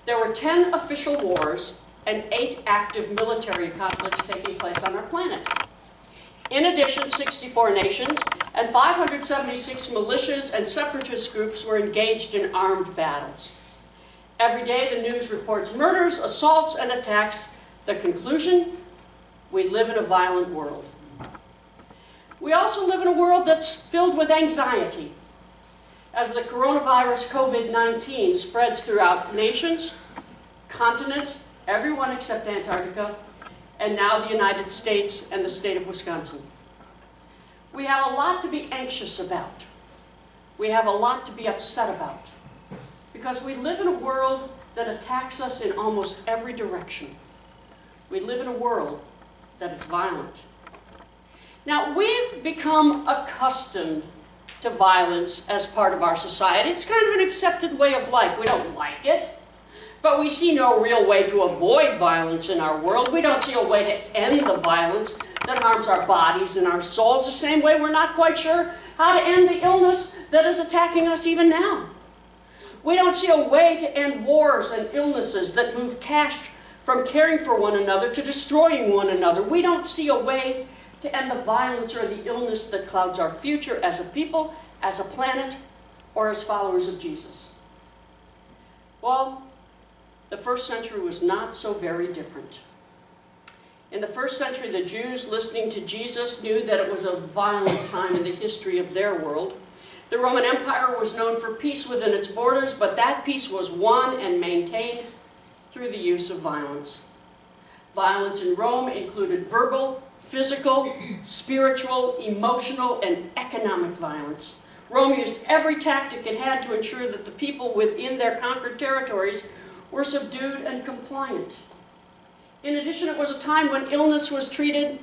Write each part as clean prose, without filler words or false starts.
There were 10 official wars and 8 active military conflicts taking place on our planet. In addition, 64 nations and 576 militias and separatist groups were engaged in armed battles. Every day the news reports murders, assaults, and attacks. The conclusion? We live in a violent world. We also live in a world that's filled with anxiety. As the coronavirus COVID-19 spreads throughout nations, continents, everyone except Antarctica, and now the United States and the state of Wisconsin. We have a lot to be anxious about. We have a lot to be upset about, because we live in a world that attacks us in almost every direction. We live in a world that is violent. Now, we've become accustomed to violence as part of our society. It's kind of an accepted way of life. We don't like it, but we see no real way to avoid violence in our world. We don't see a way to end the violence that harms our bodies and our souls, the same way we're not quite sure how to end the illness that is attacking us even now. We don't see a way to end wars and illnesses that move cash from caring for one another to destroying one another. We don't see a way to end the violence or the illness that clouds our future as a people, as a planet, or as followers of Jesus. Well, the first century was not so very different. In the first century, the Jews listening to Jesus knew that it was a violent time in the history of their world. The Roman Empire was known for peace within its borders, but that peace was won and maintained through the use of violence. Violence in Rome included verbal, physical, spiritual, emotional, and economic violence. Rome used every tactic it had to ensure that the people within their conquered territories were subdued and compliant. In addition, it was a time when illness was treated,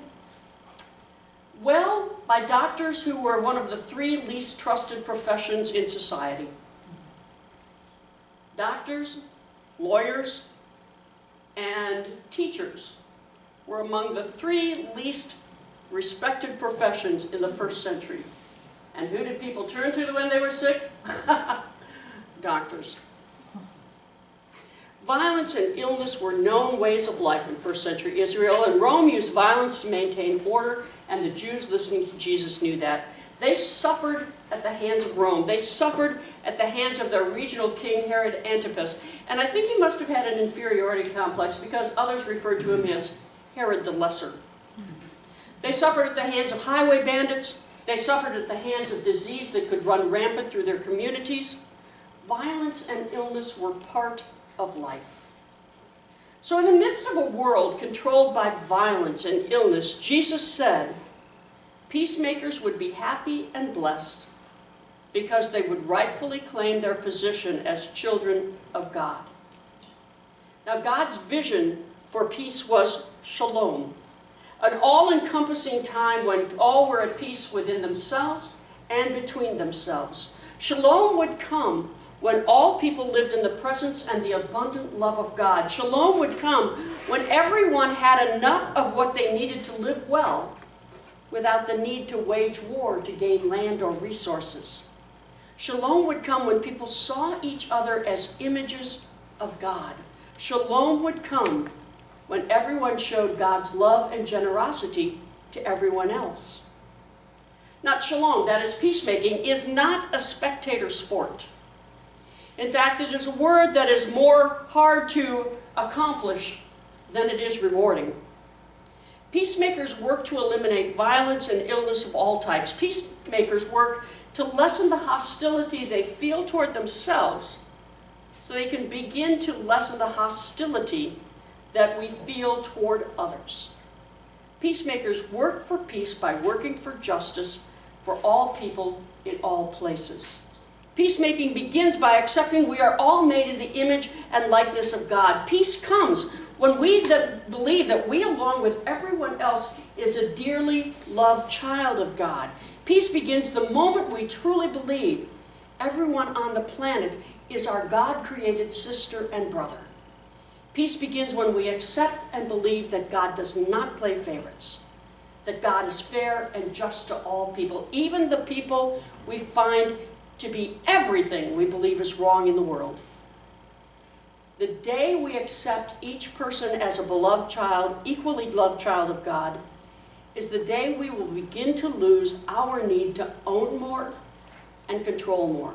well, by doctors who were one of the 3 least trusted professions in society. Doctors, lawyers, and teachers were among the 3 least respected professions in the first century. And who did people turn to when they were sick? Doctors. Violence and illness were known ways of life in first century Israel, and Rome used violence to maintain order, and the Jews listening to Jesus knew that. They suffered at the hands of Rome. They suffered at the hands of their regional king, Herod Antipas. And I think he must have had an inferiority complex, because others referred to him as Herod the Lesser. They suffered at the hands of highway bandits. They suffered at the hands of disease that could run rampant through their communities. Violence and illness were part of life. So in the midst of a world controlled by violence and illness, Jesus said, peacemakers would be happy and blessed because they would rightfully claim their position as children of God. Now, God's vision for peace was shalom, an all-encompassing time when all were at peace within themselves and between themselves. Shalom would come when all people lived in the presence and the abundant love of God. Shalom would come when everyone had enough of what they needed to live well without the need to wage war to gain land or resources. Shalom would come when people saw each other as images of God. Shalom would come when everyone showed God's love and generosity to everyone else. Now, shalom, that is peacemaking, is not a spectator sport. In fact, it is a word that is more hard to accomplish than it is rewarding. Peacemakers work to eliminate violence and illness of all types. Peacemakers work to lessen the hostility they feel toward themselves so they can begin to lessen the hostility that we feel toward others. Peacemakers work for peace by working for justice for all people in all places. Peacemaking begins by accepting we are all made in the image and likeness of God. Peace comes when we believe that we, along with everyone else, is a dearly loved child of God. Peace begins the moment we truly believe everyone on the planet is our God-created sister and brother. Peace begins when we accept and believe that God does not play favorites, that God is fair and just to all people, even the people we find to be everything we believe is wrong in the world. The day we accept each person as a beloved child, equally loved child of God, is the day we will begin to lose our need to own more and control more.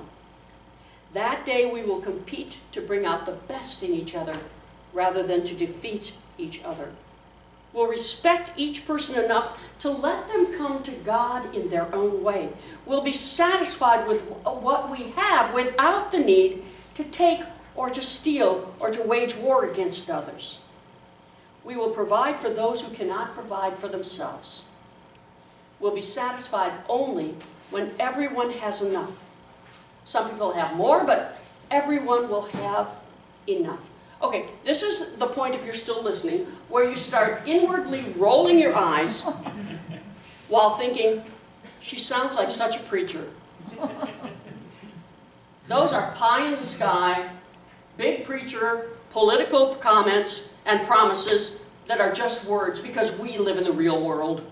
That day we will compete to bring out the best in each other rather than to defeat each other. We'll respect each person enough to let them come to God in their own way. We'll be satisfied with what we have without the need to take or to steal or to wage war against others. We will provide for those who cannot provide for themselves. We'll be satisfied only when everyone has enough. Some people have more, but everyone will have enough. Okay, this is the point, if you're still listening, where you start inwardly rolling your eyes while thinking, she sounds like such a preacher. Those are pie in the sky, big preacher, political comments and promises that are just words, because we live in the real world,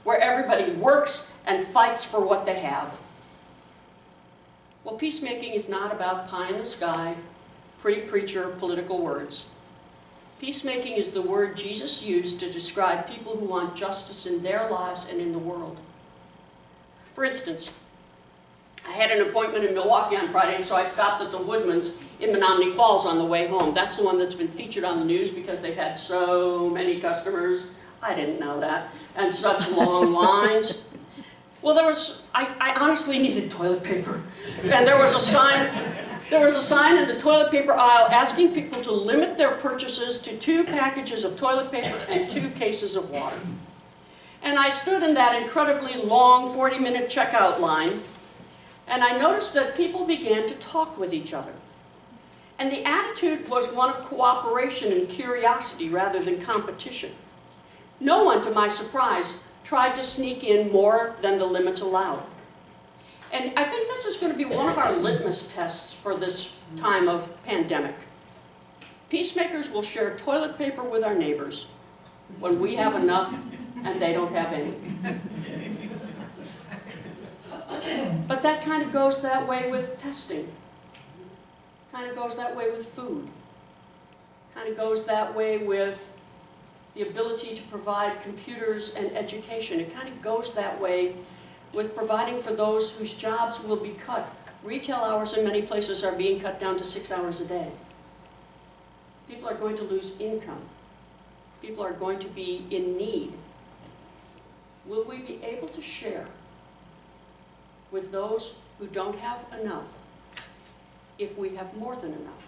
where everybody works and fights for what they have. Well, peacemaking is not about pie in the sky, pretty preacher, political words. Peacemaking is the word Jesus used to describe people who want justice in their lives and in the world. For instance, I had an appointment in Milwaukee on Friday, so I stopped at the Woodman's in Menominee Falls on the way home. That's the one that's been featured on the news because they've had so many customers. I didn't know that. And such long lines. Well, I honestly needed toilet paper. And there was a sign in the toilet paper aisle asking people to limit their purchases to 2 packages of toilet paper and 2 cases of water. And I stood in that incredibly long 40-minute checkout line, and I noticed that people began to talk with each other. And the attitude was one of cooperation and curiosity rather than competition. No one, to my surprise, tried to sneak in more than the limits allowed. And I think this is going to be one of our litmus tests for this time of pandemic. Peacemakers will share toilet paper with our neighbors when we have enough and they don't have any. But that kind of goes that way with testing. Kind of goes that way with food. Kind of goes that way with the ability to provide computers and education. It kind of goes that way with providing for those whose jobs will be cut. Retail hours in many places are being cut down to 6 hours a day. People are going to lose income. People are going to be in need. Will we be able to share with those who don't have enough if we have more than enough?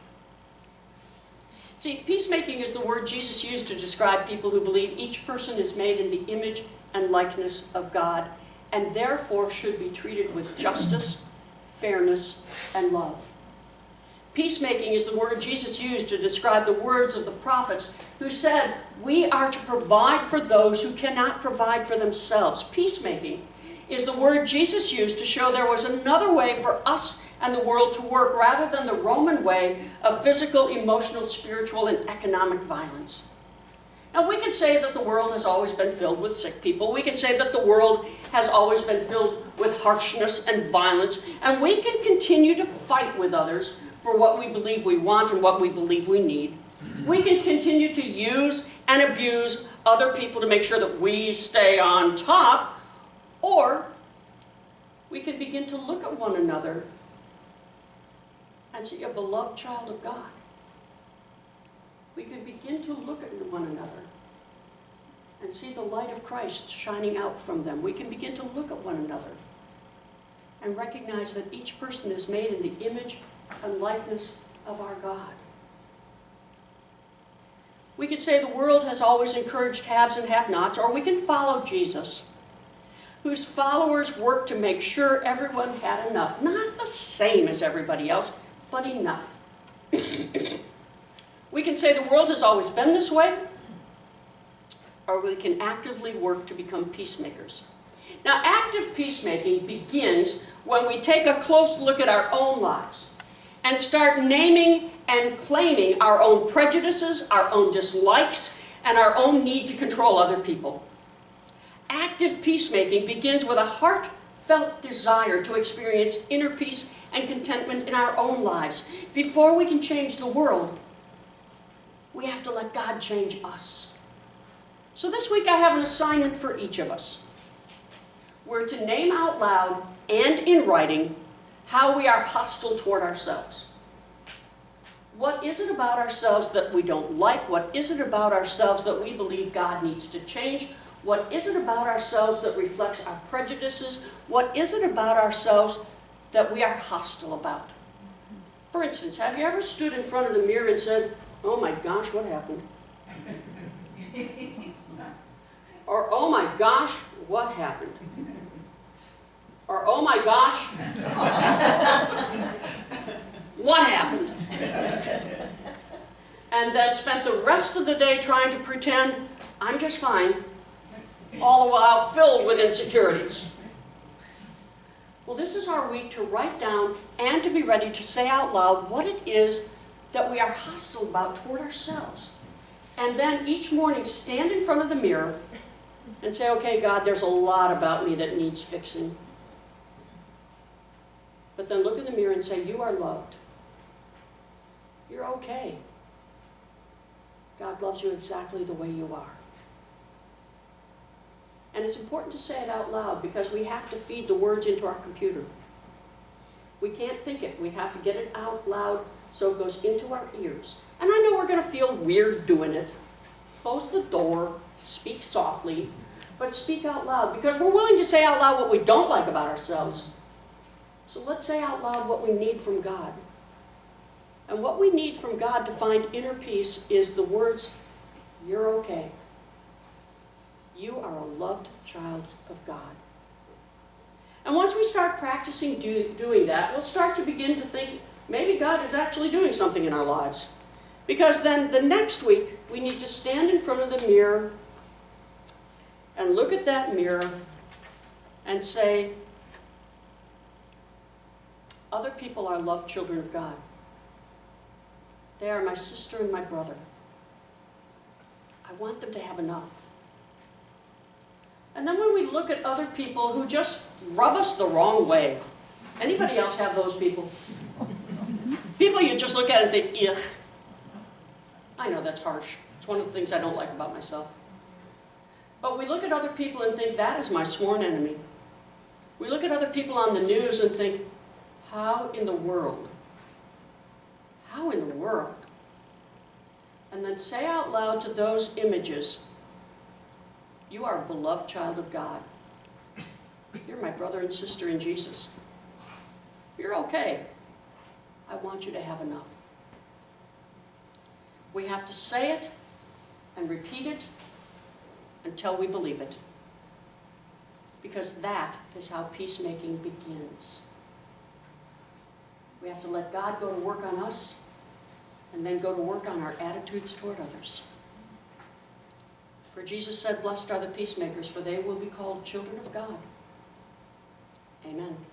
See, peacemaking is the word Jesus used to describe people who believe each person is made in the image and likeness of God, and therefore should be treated with justice, fairness, and love. Peacemaking is the word Jesus used to describe the words of the prophets who said, we are to provide for those who cannot provide for themselves. Peacemaking is the word Jesus used to show there was another way for us and the world to work rather than the Roman way of physical, emotional, spiritual, and economic violence. Now, we can say that the world has always been filled with sick people. We can say that the world has always been filled with harshness and violence. And we can continue to fight with others for what we believe we want and what we believe we need. We can continue to use and abuse other people to make sure that we stay on top. Or we can begin to look at one another and see a beloved child of God. We can begin to look at one another and see the light of Christ shining out from them. We can begin to look at one another and recognize that each person is made in the image and likeness of our God. We could say the world has always encouraged haves and have-nots, or we can follow Jesus, whose followers work to make sure everyone had enough. Not the same as everybody else, but enough. We can say the world has always been this way, or we can actively work to become peacemakers. Now, active peacemaking begins when we take a close look at our own lives and start naming and claiming our own prejudices, our own dislikes, and our own need to control other people. Active peacemaking begins with a heartfelt desire to experience inner peace and contentment in our own lives. Before we can change the world, to let God change us. So this week I have an assignment for each of us. We're to name out loud and in writing how we are hostile toward ourselves. What is it about ourselves that we don't like? What is it about ourselves that we believe God needs to change? What is it about ourselves that reflects our prejudices? What is it about ourselves that we are hostile about? For instance, have you ever stood in front of the mirror and said, "Oh my gosh, what happened?" Or, "Oh my gosh, what happened?" Or, "Oh my gosh, what happened?" And then spent the rest of the day trying to pretend I'm just fine, all the while filled with insecurities. Well, this is our week to write down and to be ready to say out loud what it is that we are hostile about toward ourselves. And then each morning stand in front of the mirror and say, "Okay, God, there's a lot about me that needs fixing." But then look in the mirror and say, "You are loved. You're okay. God loves you exactly the way you are." And it's important to say it out loud because we have to feed the words into our computer. We can't think it. We have to get it out loud so it goes into our ears. And I know we're going to feel weird doing it. Close the door, speak softly, but speak out loud because we're willing to say out loud what we don't like about ourselves. So let's say out loud what we need from God. And what we need from God to find inner peace is the words, "You're okay. You are a loved child of God." And once we start practicing doing that, we'll start to begin to think, maybe God is actually doing something in our lives. Because then the next week, we need to stand in front of the mirror and look at that mirror and say, "Other people are loved children of God. They are my sister and my brother. I want them to have enough." And then when we look at other people who just rub us the wrong way, anybody else have those people? People you just look at and think, "Ugh." I know that's harsh. It's one of the things I don't like about myself. But we look at other people and think, "That is my sworn enemy." We look at other people on the news and think, "How in the world? How in the world?" And then say out loud to those images, "You are a beloved child of God. You're my brother and sister in Jesus. You're okay. I want you to have enough." We have to say it and repeat it until we believe it. Because that is how peacemaking begins. We have to let God go to work on us and then go to work on our attitudes toward others. For Jesus said, "Blessed are the peacemakers, for they will be called children of God." Amen.